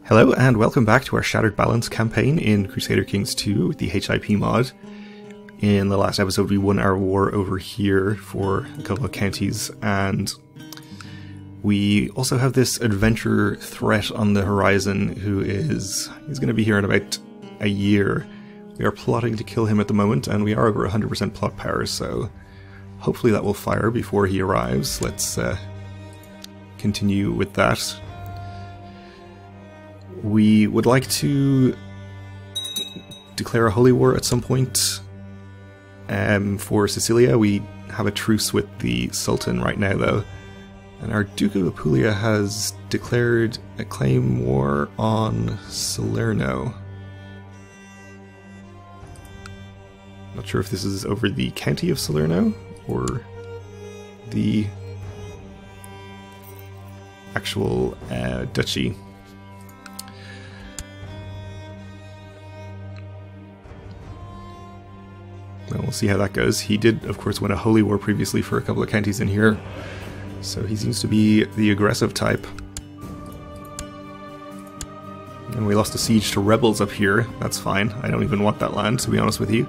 Hello and welcome back to our Shattered Balance campaign in Crusader Kings 2 with the HIP mod. In the last episode we won our war over here for a couple of counties, and we also have this adventure threat on the horizon he's going to be here in about a year. We are plotting to kill him at the moment, and we are over 100% plot power, so hopefully that will fire before he arrives. Let's continue with that. We would like to declare a holy war at some point for Sicilia. We have a truce with the Sultan right now, though. And our Duke of Apulia has declared a claim war on Salerno. Not sure if this is over the county of Salerno or the actual duchy. Well, we'll see how that goes. He did, of course, win a holy war previously for a couple of counties in here, so he seems to be the aggressive type. And we lost a siege to rebels up here. That's fine. I don't even want that land, to be honest with you.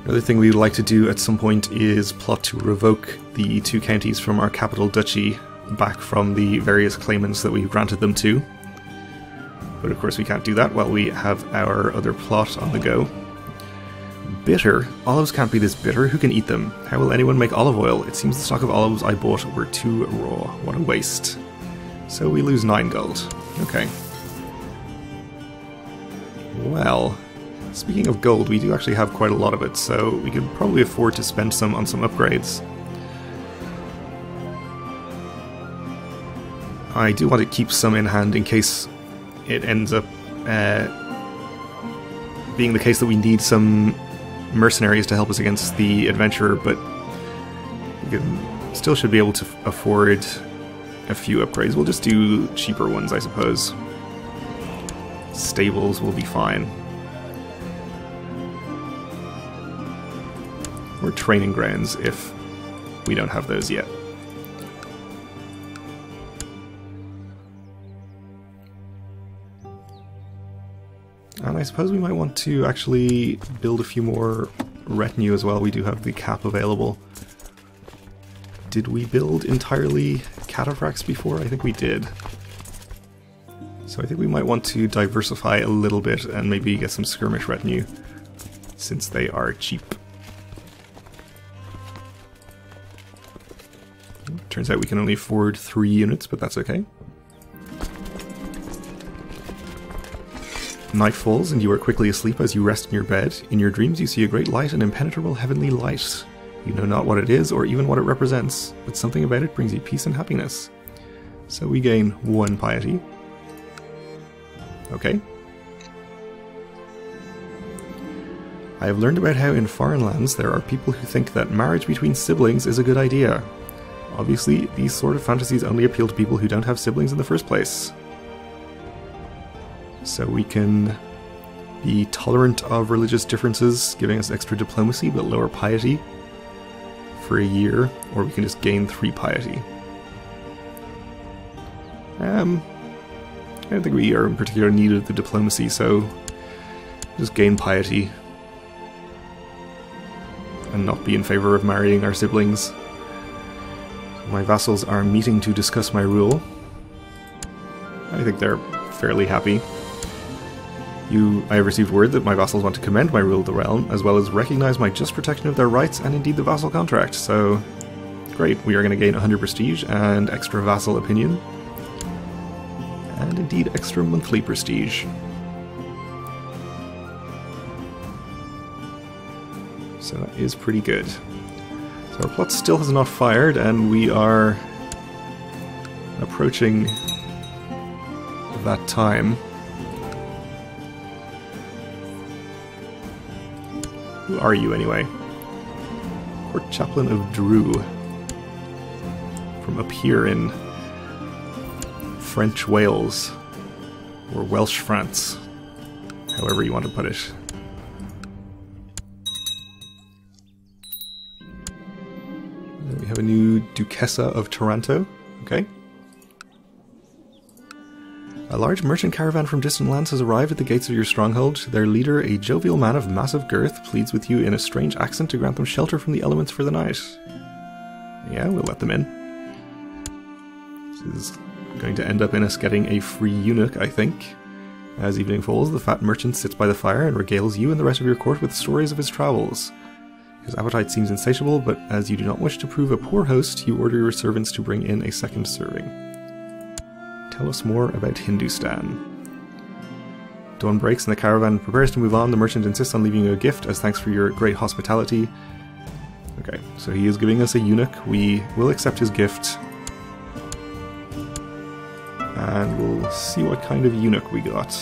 Another thing we would like to do at some point is plot to revoke the two counties from our capital duchy back from the various claimants that we granted them to. But of course we can't do that while we have our other plot on the go. Bitter? Olives can't be this bitter. Who can eat them? How will anyone make olive oil? It seems the stock of olives I bought were too raw. What a waste. So we lose 9 gold. Okay. Well, speaking of gold, we do actually have quite a lot of it, so we could probably afford to spend some on some upgrades. I do want to keep some in hand in case it ends up being the case that we need some mercenaries to help us against the adventurer, but we still should be able to afford a few upgrades. We'll just do cheaper ones, I suppose. Stables will be fine. Or training grounds if we don't have those yet. And I suppose we might want to actually build a few more retinue as well. We do have the cap available. Did we build entirely cataphracts before? I think we did. So I think we might want to diversify a little bit and maybe get some skirmish retinue, since they are cheap. Turns out we can only afford 3 units, but that's okay. Night falls, and you are quickly asleep as you rest in your bed. In your dreams you see a great light, an impenetrable heavenly light. You know not what it is, or even what it represents, but something about it brings you peace and happiness. So we gain 1 piety. Okay. I have learned about how in foreign lands there are people who think that marriage between siblings is a good idea. Obviously, these sort of fantasies only appeal to people who don't have siblings in the first place. So we can be tolerant of religious differences, giving us extra diplomacy but lower piety for a year, or we can just gain 3 piety. I don't think we are in particular need of the diplomacy, so just gain piety and not be in favor of marrying our siblings. My vassals are meeting to discuss my rule. I think they're fairly happy. I have received word that my vassals want to commend my rule of the realm, as well as recognize my just protection of their rights and indeed the vassal contract, so great, we are going to gain 100 prestige and extra vassal opinion. And indeed extra monthly prestige. So that is pretty good. So our plot still has not fired, and we are approaching that time. Who are you, anyway? Court Chaplain of Drew. From up here in French Wales. Or Welsh France. However you want to put it. We have a new Duchessa of Taranto. Okay. A large merchant caravan from distant lands has arrived at the gates of your stronghold. Their leader, a jovial man of massive girth, pleads with you in a strange accent to grant them shelter from the elements for the night. Yeah, we'll let them in. This is going to end up in us getting a free eunuch, I think. As evening falls, the fat merchant sits by the fire and regales you and the rest of your court with stories of his travels. His appetite seems insatiable, but as you do not wish to prove a poor host, you order your servants to bring in a second serving. Tell us more about Hindustan. Dawn breaks and the caravan prepares to move on. The merchant insists on leaving you a gift as thanks for your great hospitality. Okay, so he is giving us a eunuch. We will accept his gift. And we'll see what kind of eunuch we got.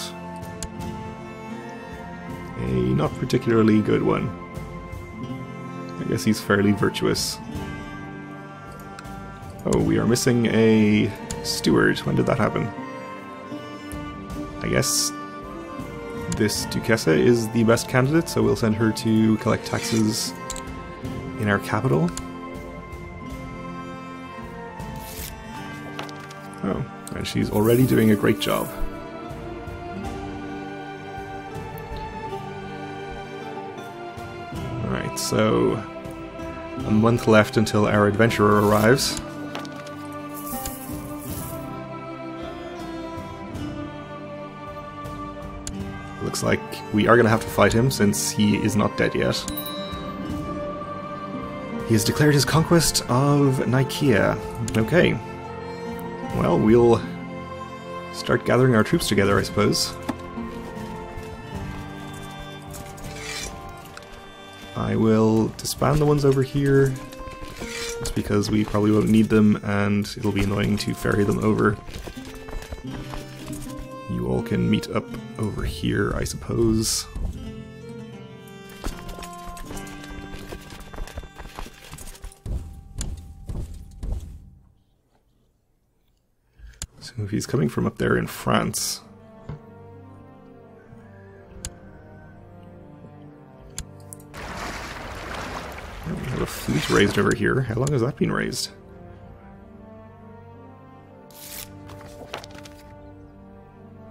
A not particularly good one. I guess he's fairly virtuous. Oh, we are missing a steward. When did that happen? I guess this Duchessa is the best candidate, so we'll send her to collect taxes in our capital. Oh, and she's already doing a great job. Alright, so a month left until our adventurer arrives. Looks like we are going to have to fight him since he is not dead yet. He has declared his conquest of Nicaea. Okay. Well, we'll start gathering our troops together, I suppose. I will disband the ones over here, just because we probably won't need them and it'll be annoying to ferry them over. You all can meet up over here, I suppose. So if he's coming from up there in France... Oh, we have a fleet raised over here. How long has that been raised?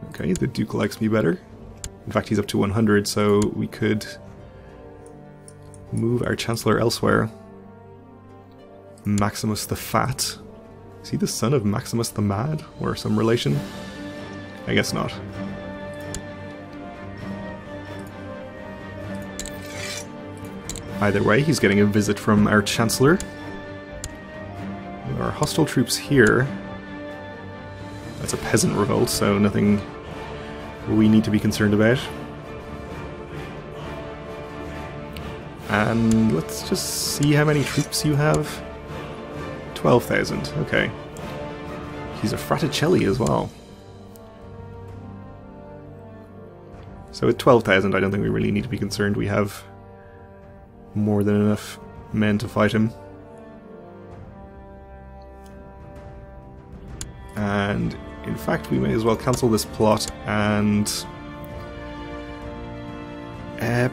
Okay, the Duke likes me better. In fact, he's up to 100, so we could move our Chancellor elsewhere. Maximus the Fat. Is he the son of Maximus the Mad, or some relation? I guess not. Either way, he's getting a visit from our Chancellor. There are hostile troops here. That's a peasant revolt, so nothing we need to be concerned about. And let's just see how many troops you have. 12,000, okay. He's a Fraticelli as well. So at 12,000 I don't think we really need to be concerned. We have more than enough men to fight him. And in fact, we may as well cancel this plot, and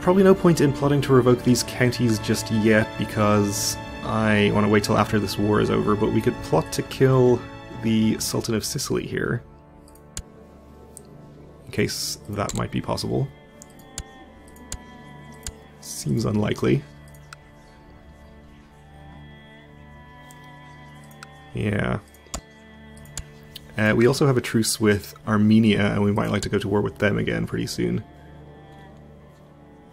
probably no point in plotting to revoke these counties just yet, because I want to wait till after this war is over, but we could plot to kill the Sultan of Sicily here, in case that might be possible. Seems unlikely. Yeah. We also have a truce with Armenia, and we might like to go to war with them again pretty soon.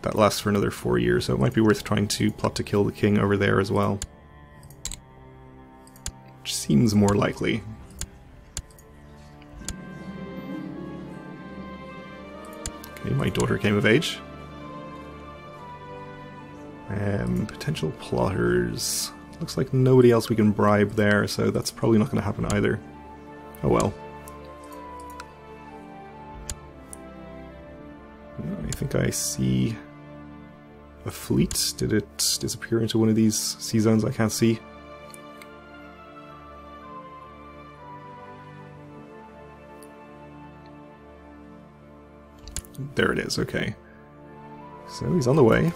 That lasts for another 4 years, so it might be worth trying to plot to kill the king over there as well. Which seems more likely. Okay, my daughter came of age. Potential plotters. Looks like nobody else we can bribe there, so that's probably not going to happen either. Oh well. I think I see a fleet. Did it disappear into one of these sea zones I can't see? There it is, okay. So he's on the way.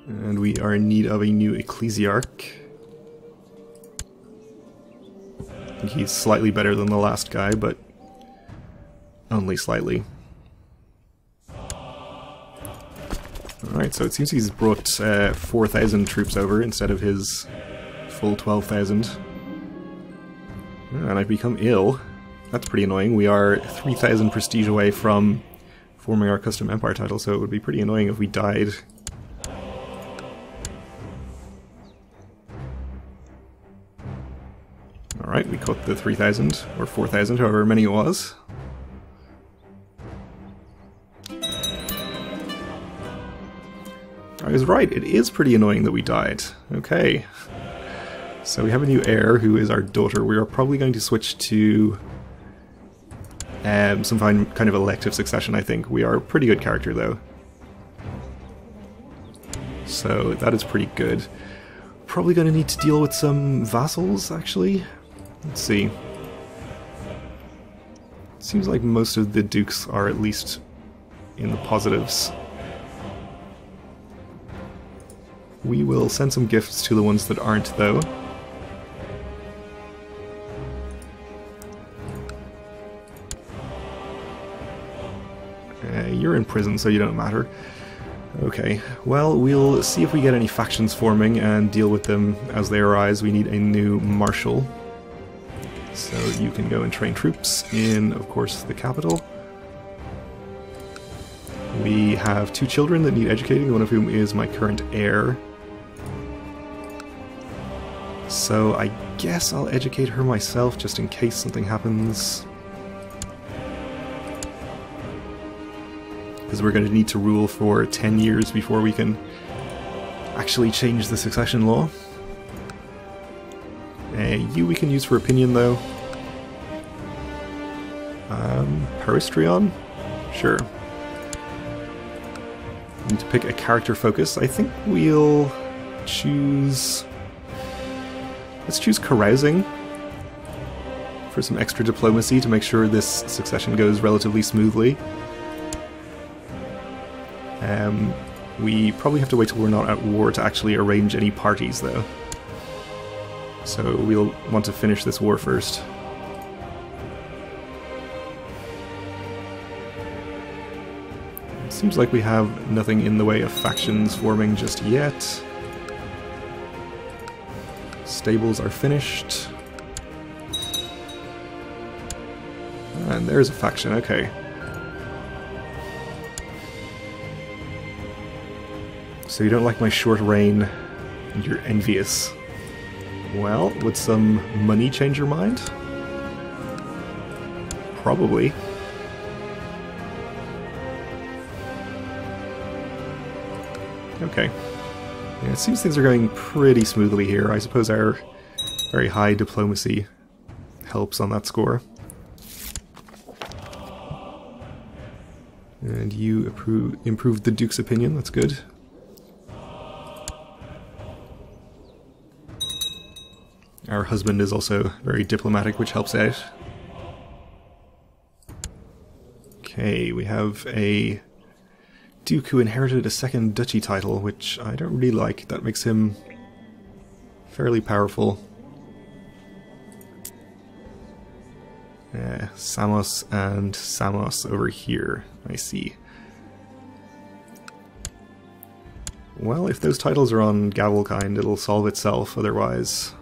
And we are in need of a new ecclesiarch. I think he's slightly better than the last guy, but only slightly. Alright, so it seems he's brought 4,000 troops over instead of his full 12,000. And I've become ill. That's pretty annoying. We are 3,000 prestige away from forming our custom empire title, so it would be pretty annoying if we died. Alright, we caught the 3,000, or 4,000, however many it was. I was right, it is pretty annoying that we died. Okay. So we have a new heir who is our daughter. We are probably going to switch to some kind of elective succession, I think. We are a pretty good character, though. So that is pretty good. Probably going to need to deal with some vassals, actually. Let's see. Seems like most of the dukes are at least in the positives. We will send some gifts to the ones that aren't, though. You're in prison, so you don't matter. Okay, well, we'll see if we get any factions forming and deal with them as they arise. We need a new marshal. So you can go and train troops in, of course, the capital. We have 2 children that need educating, one of whom is my current heir. So I guess I'll educate her myself just in case something happens. Because we're going to need to rule for 10 years before we can actually change the succession law. You we can use for opinion, though. Peristrion? Sure. Need to pick a character focus. I think we'll choose... Let's choose carousing for some extra diplomacy to make sure this succession goes relatively smoothly. We probably have to wait till we're not at war to actually arrange any parties, though. So we'll want to finish this war first. It seems like we have nothing in the way of factions forming just yet. Stables are finished. And there's a faction, okay. So you don't like my short reign, and you're envious. Well, would some money change your mind? Probably. Okay. Yeah, it seems things are going pretty smoothly here. I suppose our very high diplomacy helps on that score. And you improved the Duke's opinion, that's good. Our husband is also very diplomatic, which helps out. Okay, we have a Duke who inherited a second duchy title, which I don't really like. That makes him fairly powerful. Samos and Samos over here, I see. Well, if those titles are on Gavelkind, it'll solve itself, otherwise...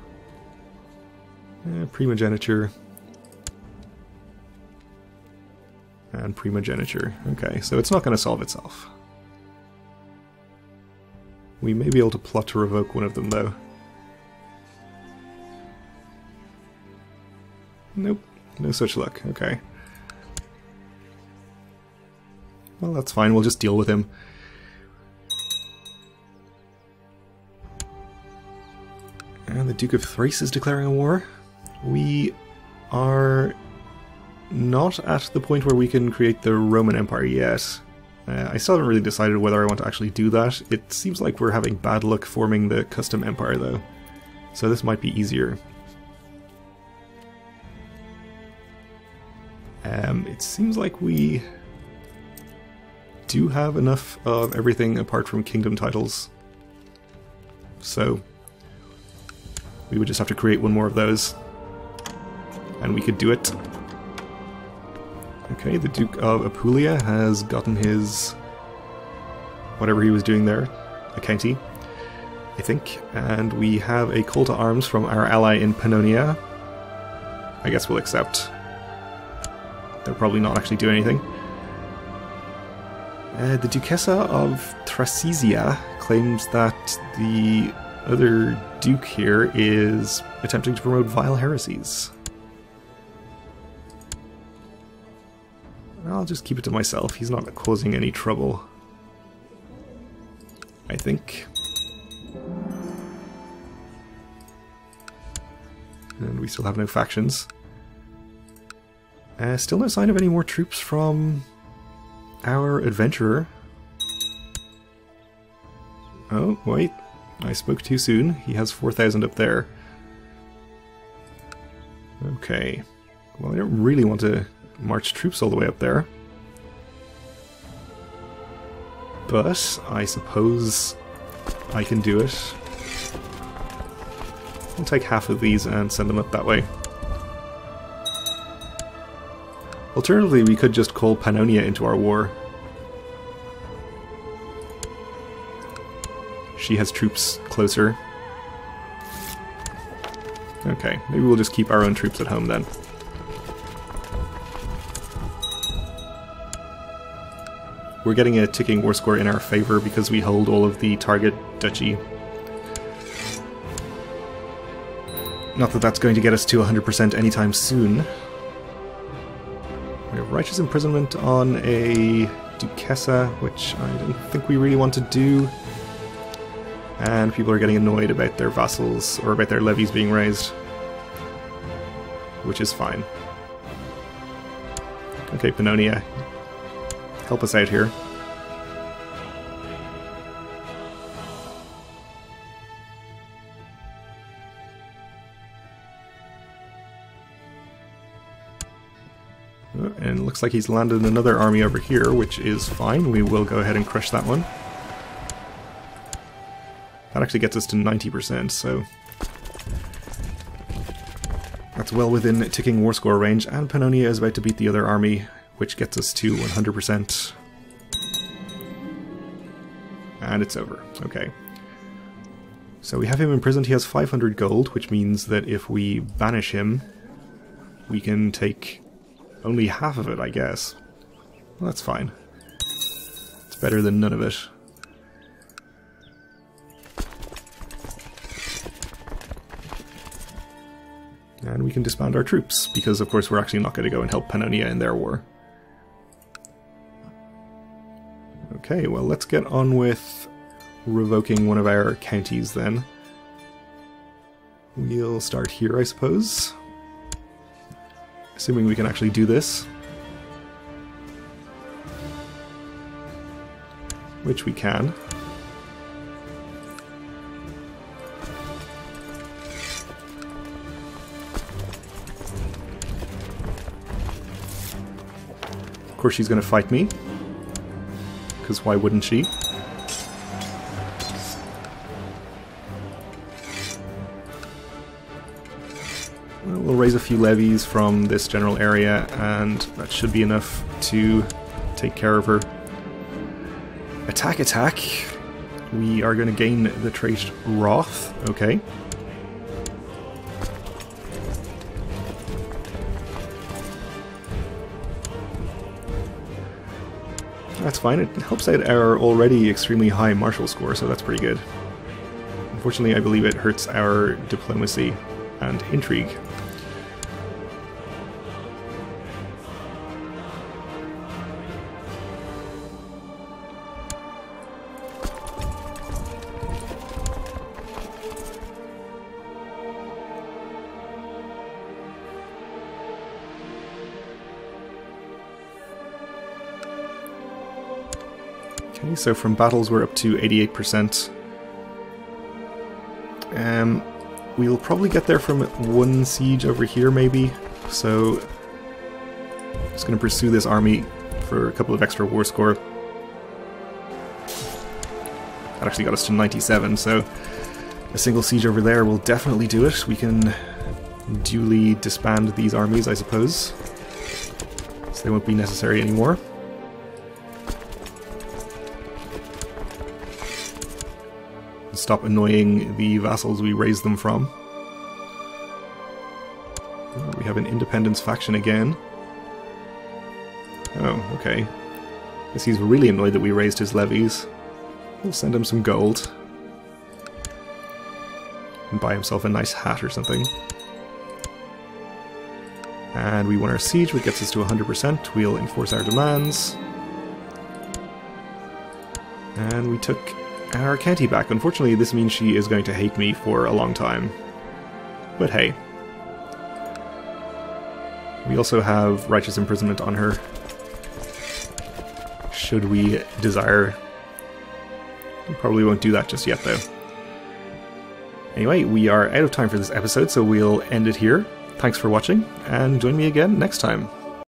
primogeniture. And primogeniture. Okay, so it's not going to solve itself. We may be able to plot to revoke one of them, though. Nope, no such luck. Okay. Well, that's fine, we'll just deal with him. And the Duke of Thrace is declaring a war. We are not at the point where we can create the Roman Empire yet. I still haven't really decided whether I want to actually do that. It seems like we're having bad luck forming the custom empire, though. So this might be easier. It seems like we do have enough of everything apart from kingdom titles. so we would just have to create one more of those, and we could do it. Okay, the Duke of Apulia has gotten his whatever he was doing there, a county, I think, and we have a call to arms from our ally in Pannonia. I guess we'll accept. They'll probably not actually do anything. The Duchessa of Trasisia claims that the other duke here is attempting to promote vile heresies. I'll just keep it to myself. He's not causing any trouble, I think. And we still have no factions. Still no sign of any more troops from our adventurer. Oh, wait. I spoke too soon. He has 4,000 up there. Okay. Well, I don't really want to march troops all the way up there. But I suppose I can do it. I'll take half of these and send them up that way. Alternatively, we could just call Pannonia into our war. She has troops closer. Okay, maybe we'll just keep our own troops at home then. We're getting a ticking war score in our favor because we hold all of the target duchy. Not that that's going to get us to 100% anytime soon. We have righteous imprisonment on a Duchessa, which I don't think we really want to do. And people are getting annoyed about their vassals, or about their levies being raised. Which is fine. Okay, Pannonia, help us out here. And it looks like he's landed another army over here, which is fine. We will go ahead and crush that one. That actually gets us to 90%, so that's well within ticking war score range, and Pannonia is about to beat the other army, which gets us to 100%. And it's over. Okay. So we have him imprisoned. He has 500 gold, which means that if we banish him, we can take only half of it, I guess. Well, that's fine. It's better than none of it. And we can disband our troops, because of course we're actually not going to go and help Pannonia in their war. Okay, well let's get on with revoking one of our counties then. We'll start here, I suppose. Assuming we can actually do this. Which we can. Of course she's going to fight me. Because why wouldn't she? We'll raise a few levies from this general area, and that should be enough to take care of her. Attack, attack! We are going to gain the trait Wrath. Okay. That's fine. It helps out our already extremely high martial score, so that's pretty good. Unfortunately, I believe it hurts our diplomacy and intrigue. Okay, so from battles we're up to 88%. We'll probably get there from one siege over here, maybe. So, just going to pursue this army for a couple of extra war score. That actually got us to 97, so A single siege over there will definitely do it. We can duly disband these armies, I suppose, so they won't be necessary anymore. Stop annoying the vassals we raised them from. Oh, we have an independence faction again. Oh, okay. Guess he's really annoyed that we raised his levies. We'll send him some gold. And buy himself a nice hat or something. And we won our siege, which gets us to 100%. We'll enforce our demands. And we took our county back. Unfortunately, this means she is going to hate me for a long time. But hey. We also have righteous imprisonment on her, should we desire. We probably won't do that just yet, though. Anyway, we are out of time for this episode, so we'll end it here. Thanks for watching, and join me again next time.